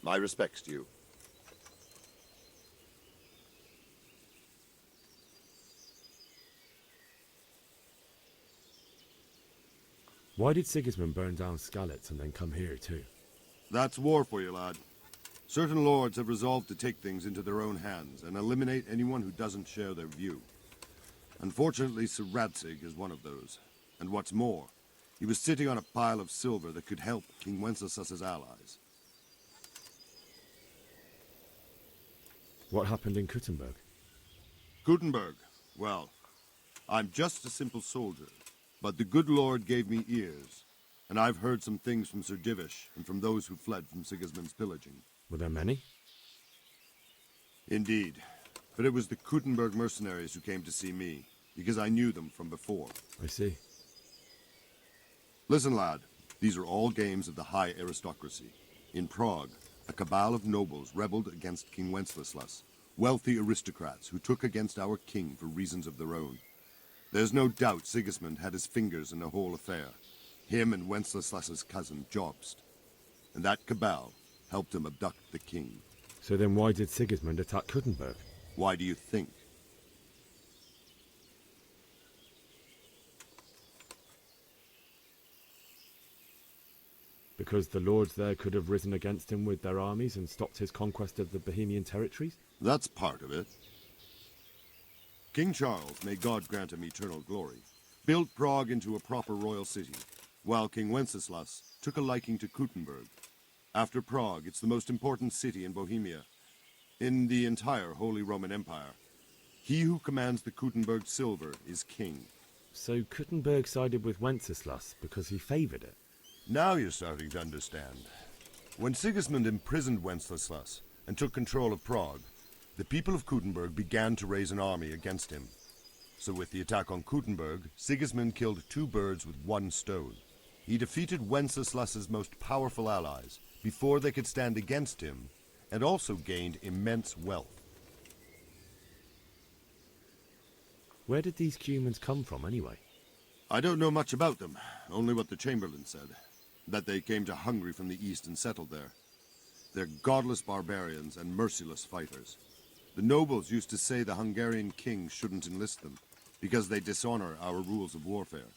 My respects to you. Why did Sigismund burn down Skalice and then come here too? That's war for you, lad. Certain lords have resolved to take things into their own hands and eliminate anyone who doesn't share their view. Unfortunately, Sir Rattay is one of those. And what's more, he was sitting on a pile of silver that could help King Wenceslaus's allies. What happened in Kuttenberg? Gutenberg, well, I'm just a simple soldier, but the good Lord gave me ears, and I've heard some things from Sir Divish and from those who fled from Sigismund's pillaging. Were there many? Indeed, but it was the Kuttenberg mercenaries who came to see me, because I knew them from before. I see. Listen, lad, these are all games of the high aristocracy. In Prague, a cabal of nobles rebelled against King Wenceslaus, wealthy aristocrats who took against our king for reasons of their own. There's no doubt Sigismund had his fingers in the whole affair, him and Wenceslaus's cousin Jobst. And that cabal helped him abduct the king. So then why did Sigismund attack Kuttenberg? Why do you think? Because the lords there could have risen against him with their armies and stopped his conquest of the Bohemian territories? That's part of it. King Charles, may God grant him eternal glory, built Prague into a proper royal city, while King Wenceslaus took a liking to Kuttenberg. After Prague, it's the most important city in Bohemia, in the entire Holy Roman Empire. He who commands the Kuttenberg silver is king. So Kuttenberg sided with Wenceslaus because he favoured it? Now you're starting to understand. When Sigismund imprisoned Wenceslaus and took control of Prague, the people of Kuttenberg began to raise an army against him. So with the attack on Kuttenberg, Sigismund killed two birds with one stone. He defeated Wenceslaus's most powerful allies before they could stand against him, and also gained immense wealth. Where did these humans come from anyway? I don't know much about them, only what the Chamberlain said. That they came to Hungary from the east and settled there. They're godless barbarians and merciless fighters. The nobles used to say the Hungarian king shouldn't enlist them, because they dishonor our rules of warfare.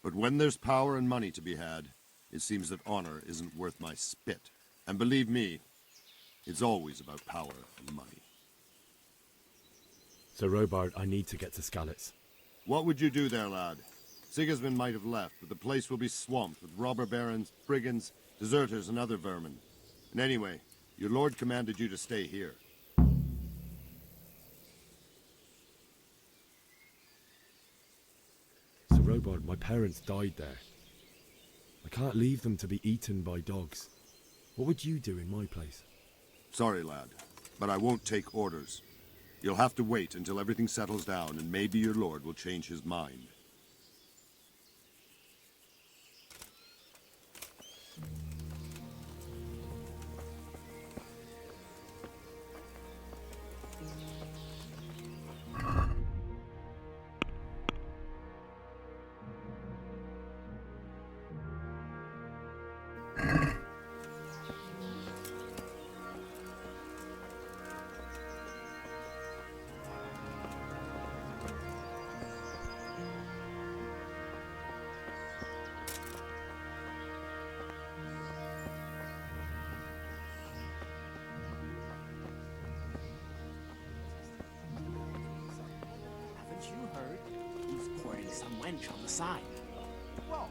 But when there's power and money to be had, it seems that honor isn't worth my spit. And believe me, it's always about power and money. So Robard, I need to get to Skalice. What would you do there, lad? Sigismund might have left, but the place will be swamped with robber barons, brigands, deserters, and other vermin. And anyway, your lord commanded you to stay here. So Robard, my parents died there. I can't leave them to be eaten by dogs. What would you do in my place? Sorry, lad, but I won't take orders. You'll have to wait until everything settles down, and maybe your lord will change his mind. You heard? He's courting some wench on the side. Whoa.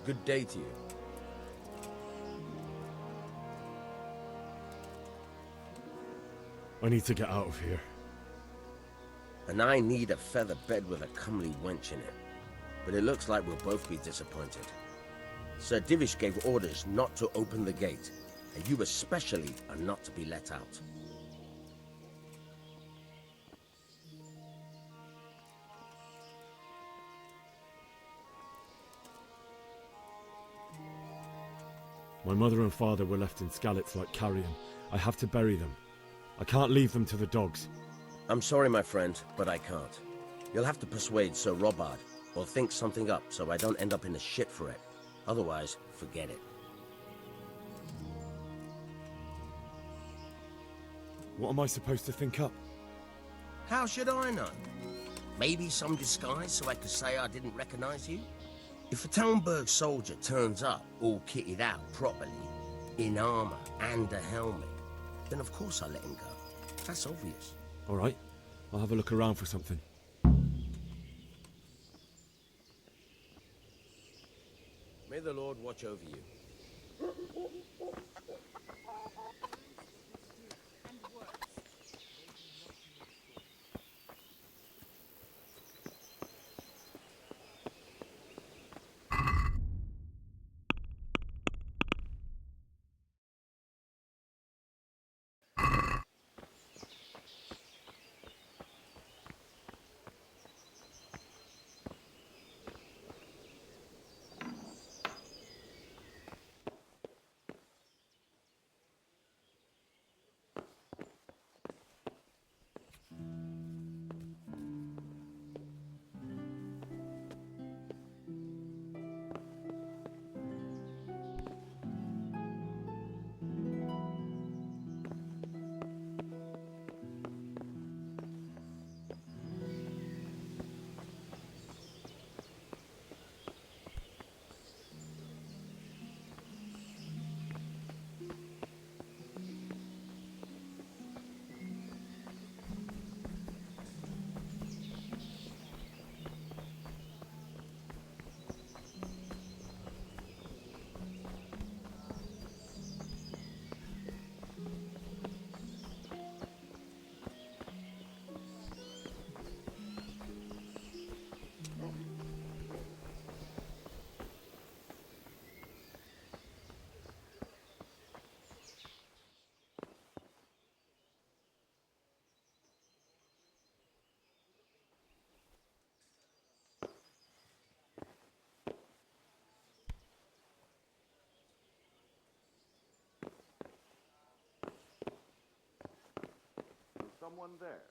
Good day to you. I need to get out of here. And I need a feather bed with a comely wench in it. But it looks like we'll both be disappointed. Sir Divish gave orders not to open the gate, and you especially are not to be let out. My mother and father were left in Skalice like carrion. I have to bury them. I can't leave them to the dogs. I'm sorry, my friend, but I can't. You'll have to persuade Sir Robard, or think something up so I don't end up in the shit for it. Otherwise, forget it. What am I supposed to think up? How should I know? Maybe some disguise so I could say I didn't recognize you? If a Talmberk soldier turns up all kitted out properly, in armor and a helmet, then of course I let him go. That's obvious. All right, I'll have a look around for something. May the Lord watch over you. Someone there.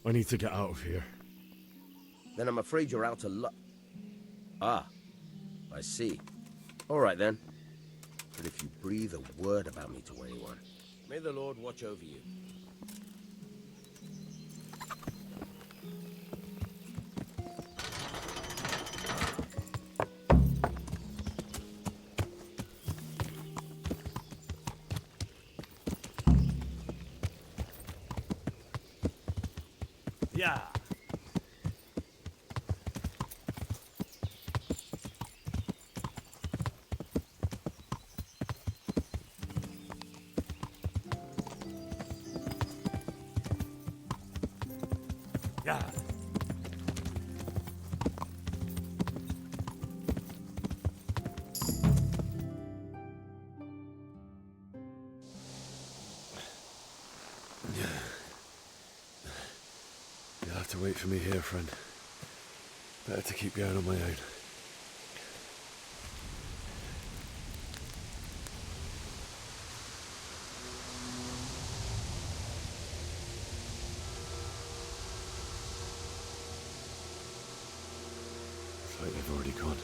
I need to get out of here. Then I'm afraid you're out of luck. Ah, I see. All right then. But if you breathe a word about me to anyone, may the Lord watch over you. Yeah. Yeah. You'll have to wait for me here, friend. Better to keep going on my own. It's like they've already gone.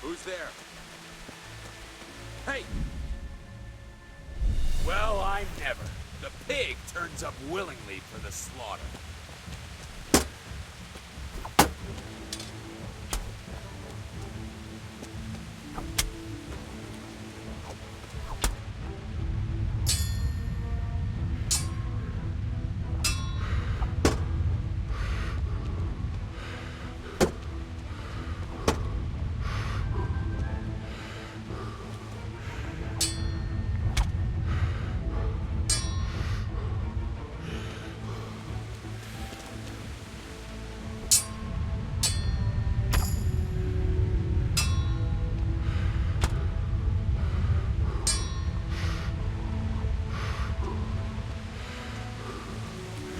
Who's there? Hey! Well, I never. The pig turns up willingly for the slaughter.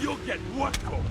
You'll get what, Cole?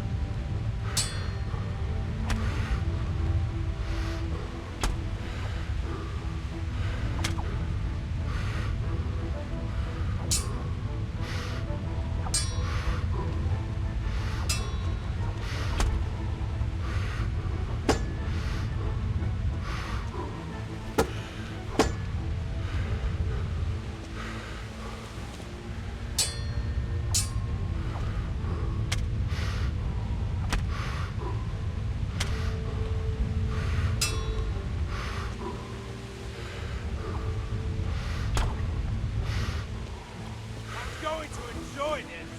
Going to enjoy this.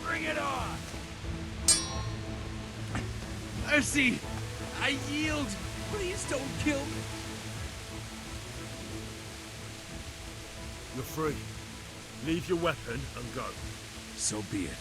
Bring it on! Mercy! I yield! Please don't kill me! You're free. Leave your weapon and go. So be it.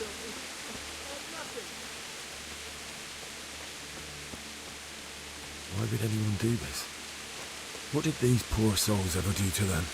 kill me. I'm nothing. Why would anyone do this? What did these poor souls ever do to them?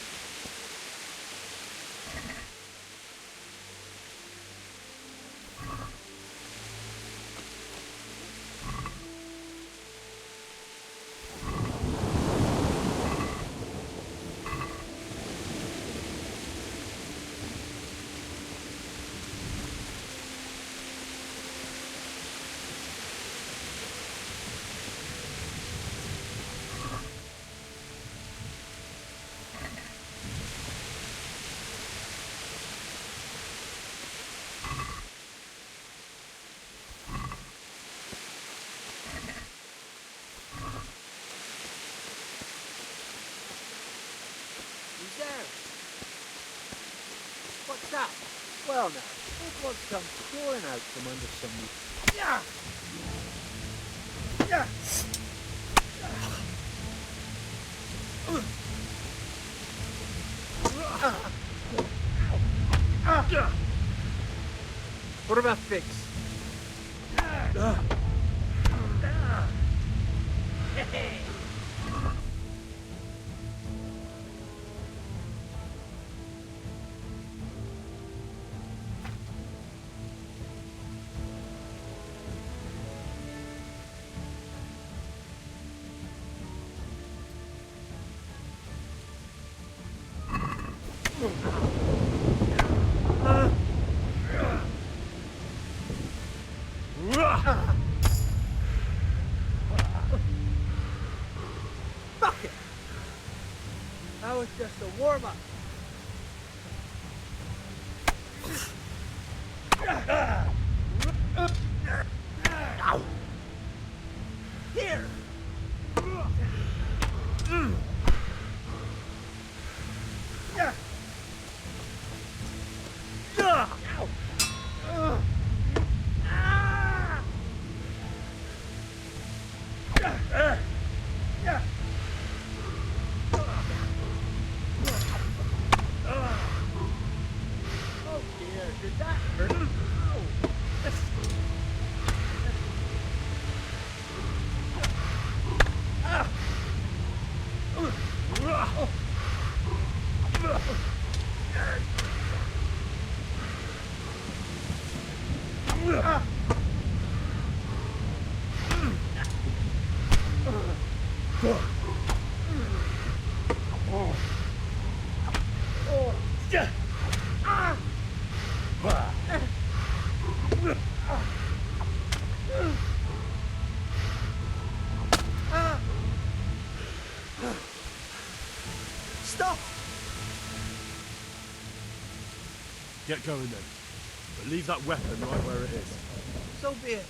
What's that? Well now, it was come pouring out from under some roof. Yeah! Yeah! What about fix? Hey! Fuck it! That was just a warm-up. Here! Stop! Get going then. But leave that weapon right where it is. So be it.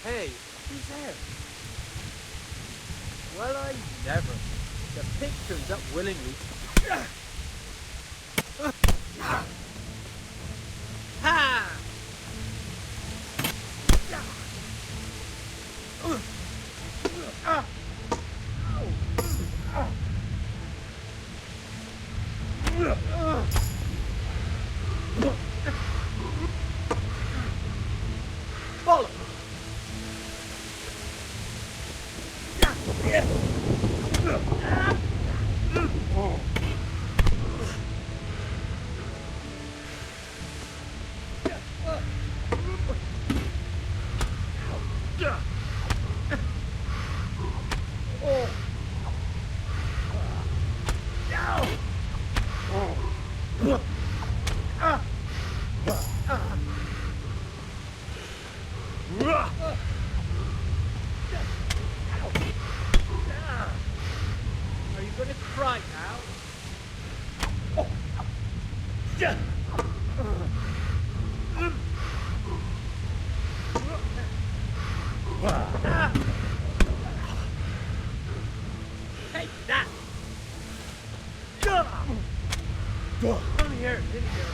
Hey, who's there? Well, I never. The pig turns up willingly. Ha! Follow! Are you gonna cry now? Take that! Come here, in here.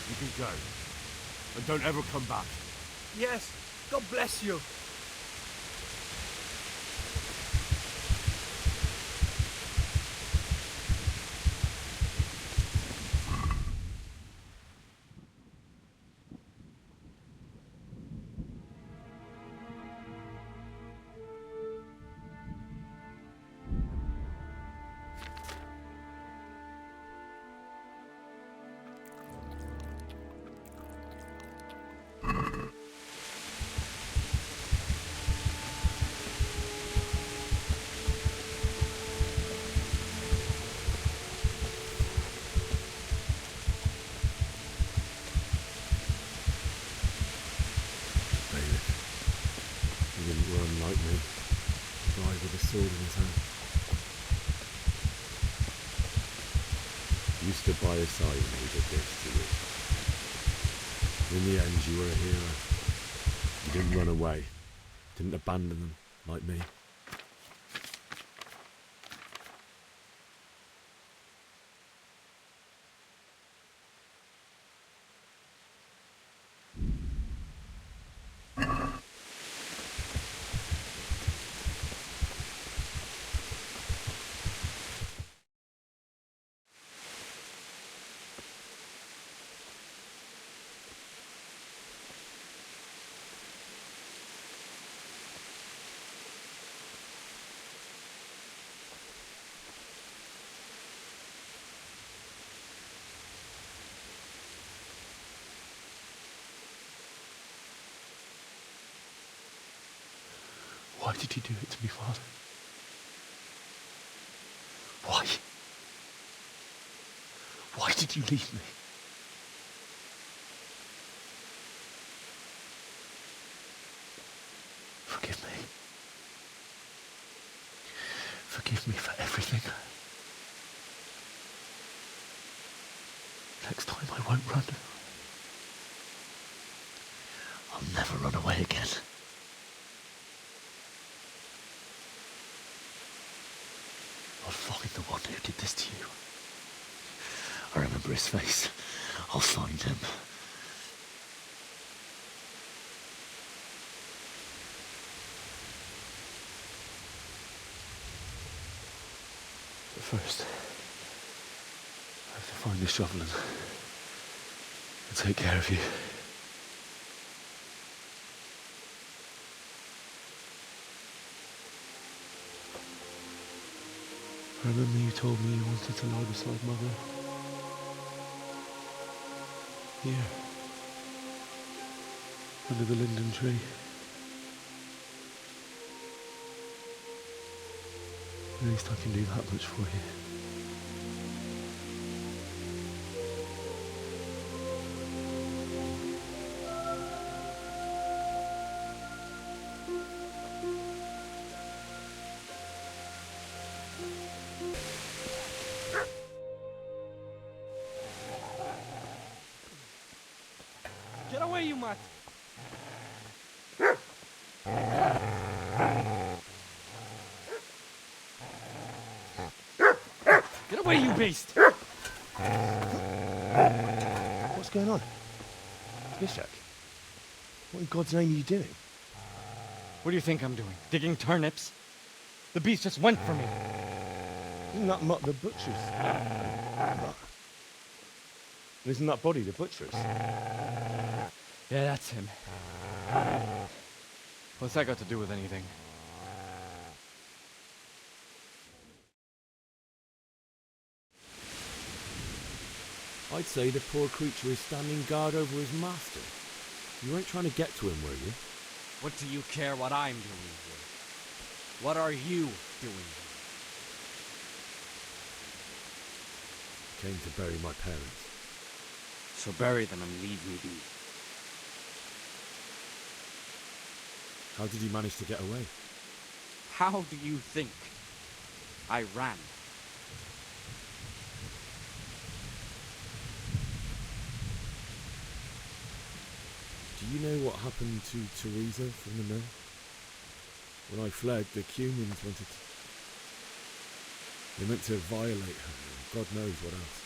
You can go. And don't ever come back. Yes, God bless you. He didn't run like me. Ride with a sword in his hand. You stood by his side when he did this to you. In the end, you were a hero. You didn't run away. Didn't abandon them like me. Why did you do it to me, Father? Why? Why did you leave me? Forgive me. Forgive me for everything. Next time I won't run. I'll never run away again. I'll find the one who did this to you. I remember his face. I'll find him. first, I have to find the shovel and take care of you. I remember you told me you wanted to lie beside Mother. Here. Under the linden tree. At least I can do that much for you. Get away, you mutt! Get away, you beast! What's going on? Bishak? What in God's name are you doing? What do you think I'm doing? Digging turnips? The beast just went for me. Isn't that Mutt the butcher's? Isn't that body the butcher's? Yeah, that's him. What's that got to do with anything? I'd say the poor creature is standing guard over his master. You weren't trying to get to him, were you? What do you care what I'm doing here? What are you doing here? Came to bury my parents. So bury them and leave me be. How did you manage to get away? How do you think I ran? Do you know what happened to Teresa from the mill? When I fled, the Cumans wanted to... They meant to violate her, and God knows what else.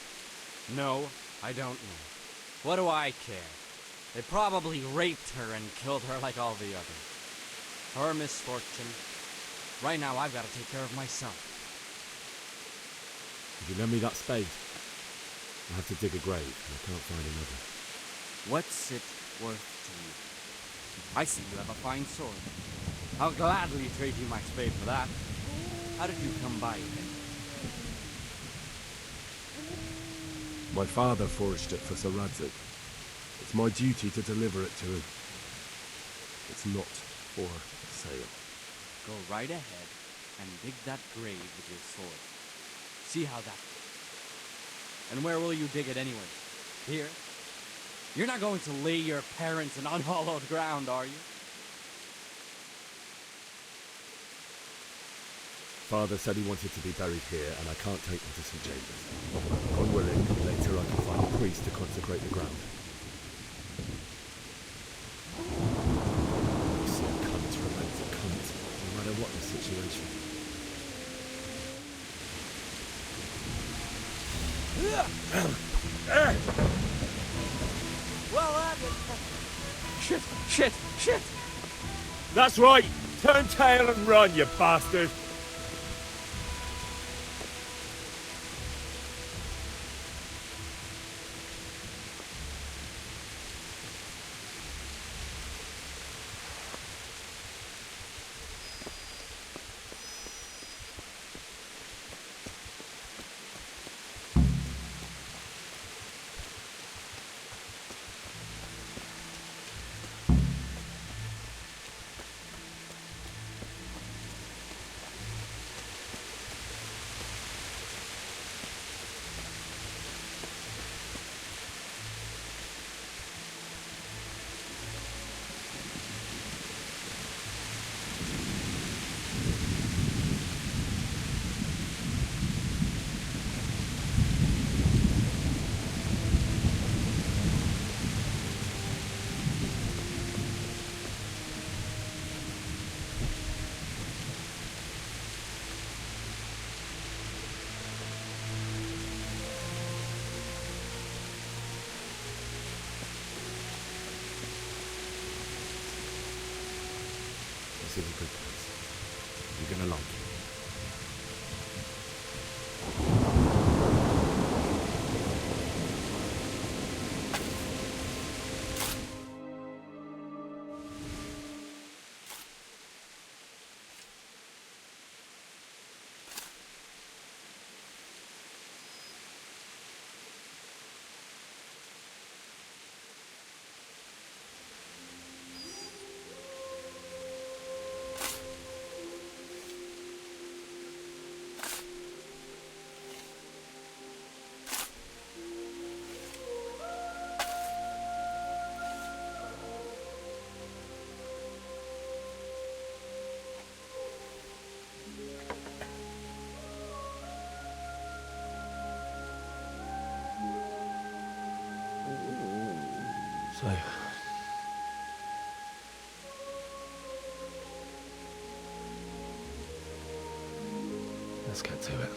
No, I don't know. What do I care? They probably raped her and killed her like all the others. Her misfortune. Right now, I've got to take care of myself. Would you lend me that spade? I have to dig a grave, and I can't find another. What's it worth to you? I see you have a fine sword. I'll gladly trade you my spade for that. How did you come by it? My father forged it for Sir Radzig. It's my duty to deliver it to him. It's not for sale. Go right ahead and dig that grave with your sword. See how that goes. And where will you dig it anyway? Here? You're not going to lay your parents in unhallowed ground, are you? Father said he wanted to be buried here, and I can't take him to St. James's. God willing, later I can find a priest to consecrate the ground. You see, a cunt remains a cunt, no matter what the situation. Well, Shit! That's right! Turn tail and run, you bastard! This is a good place. You're gonna like it. So, let's get to it.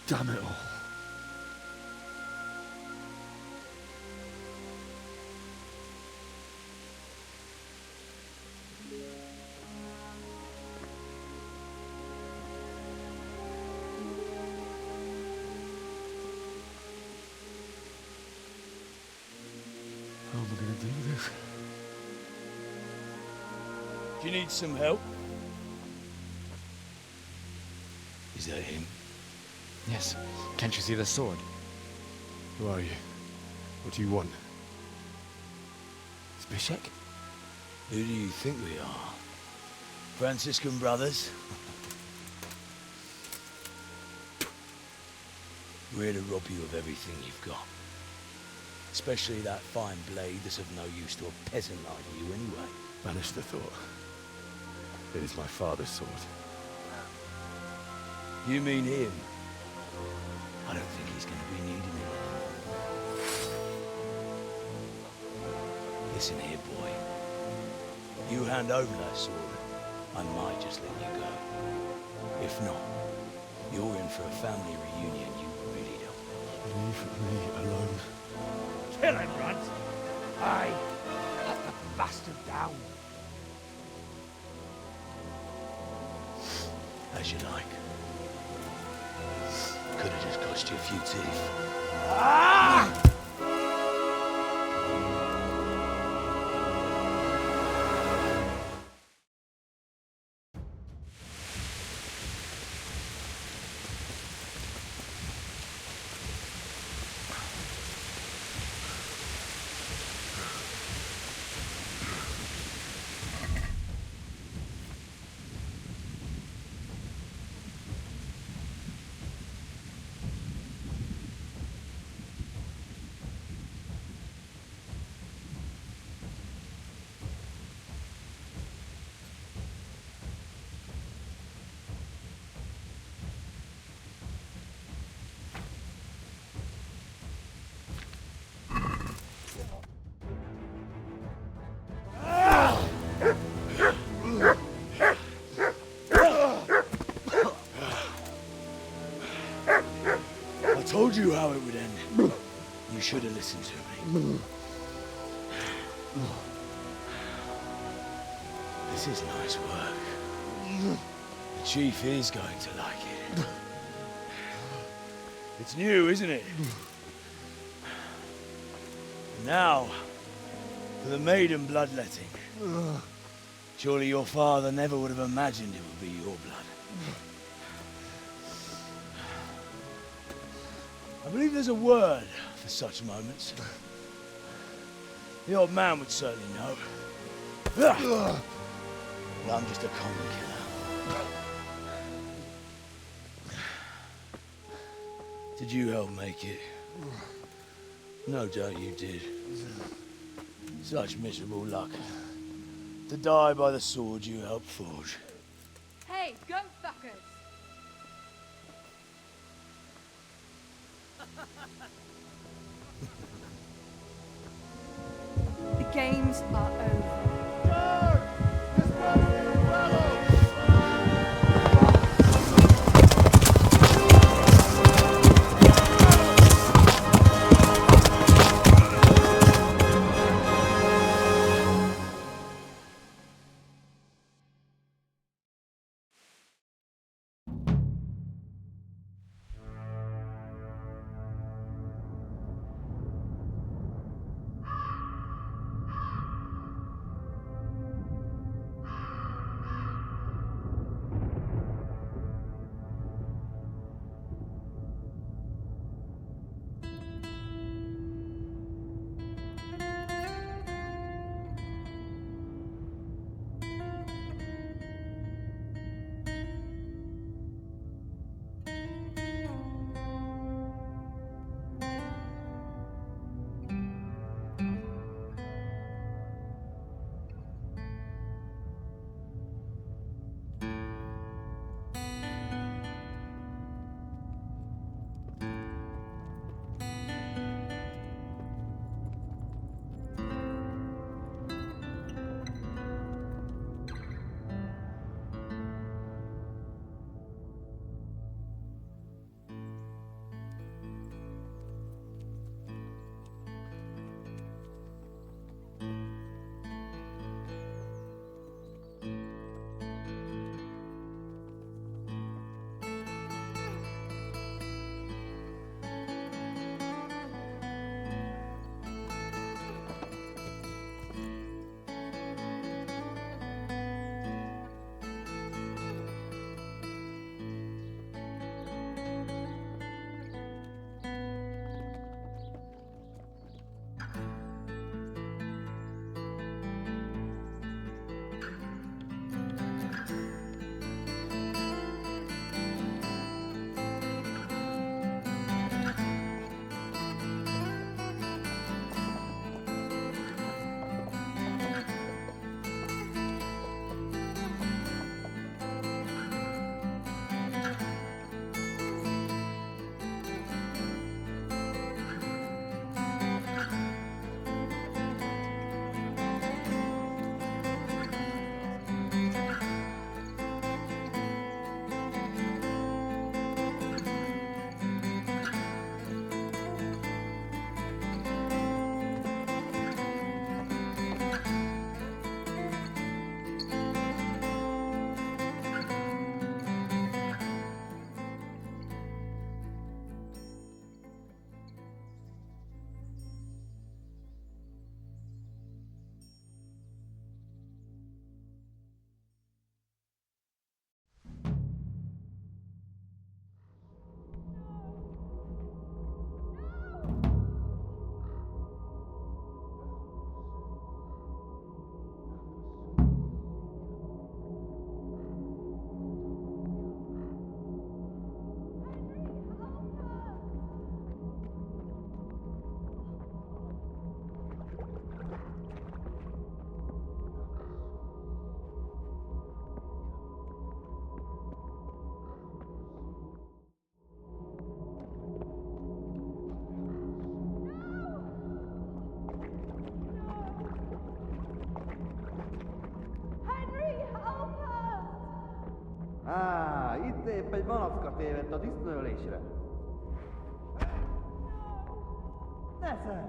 Damn it all. How am I going to do this? Do you need some help? Is that him? Yes. Can't you see the sword? Who are you? What do you want? Zbyszek? Who do you think we are? Franciscan brothers? We're here to rob you of everything you've got. Especially that fine blade that's of no use to a peasant like you anyway. Banish the thought. It is my father's sword. You mean him? I don't think he's going to be needing it anymore. Listen here, boy. You hand over that sword, I might just let you go. If not, you're in for a family reunion you really don't. Leave me alone. Kill him, Runt! Aye, cut the bastard down. As you like. Could have just cost you a few teeth. Ah! I told you how it would end. You should have listened to me. This is nice work. The chief is going to like it. It's new, isn't it? Now, for the maiden bloodletting. Surely your father never would have imagined it would be your blood. I believe there's a word for such moments. The old man would certainly know. But I'm just a common killer. Did you help make it? No doubt you did. Such miserable luck. To die by the sword you helped forge. Hey, go fuckers! The games are over. egy malacka tévedt a disznőlésre. Nesze!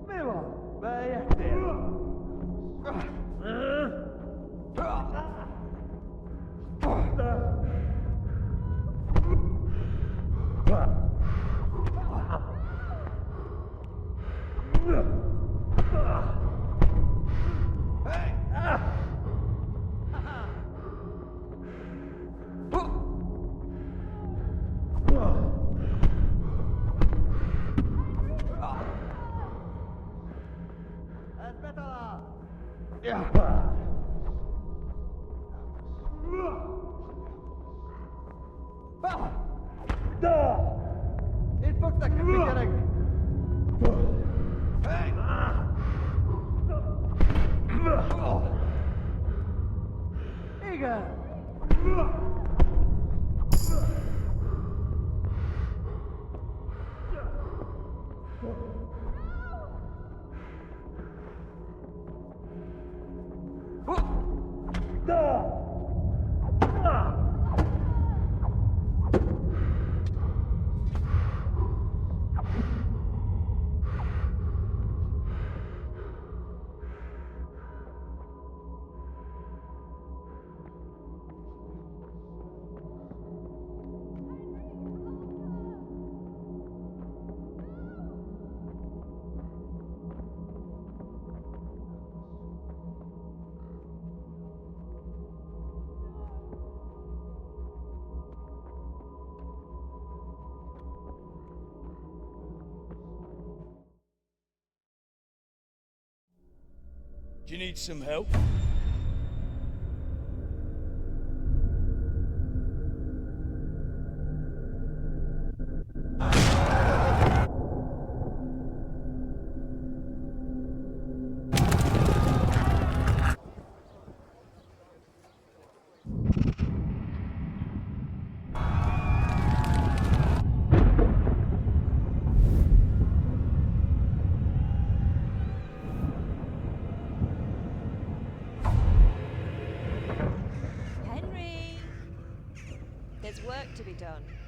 Mi van? Bejöttél? Itt fogsz nekem figyelegni! Igen! Do you need some help? There's work to be done.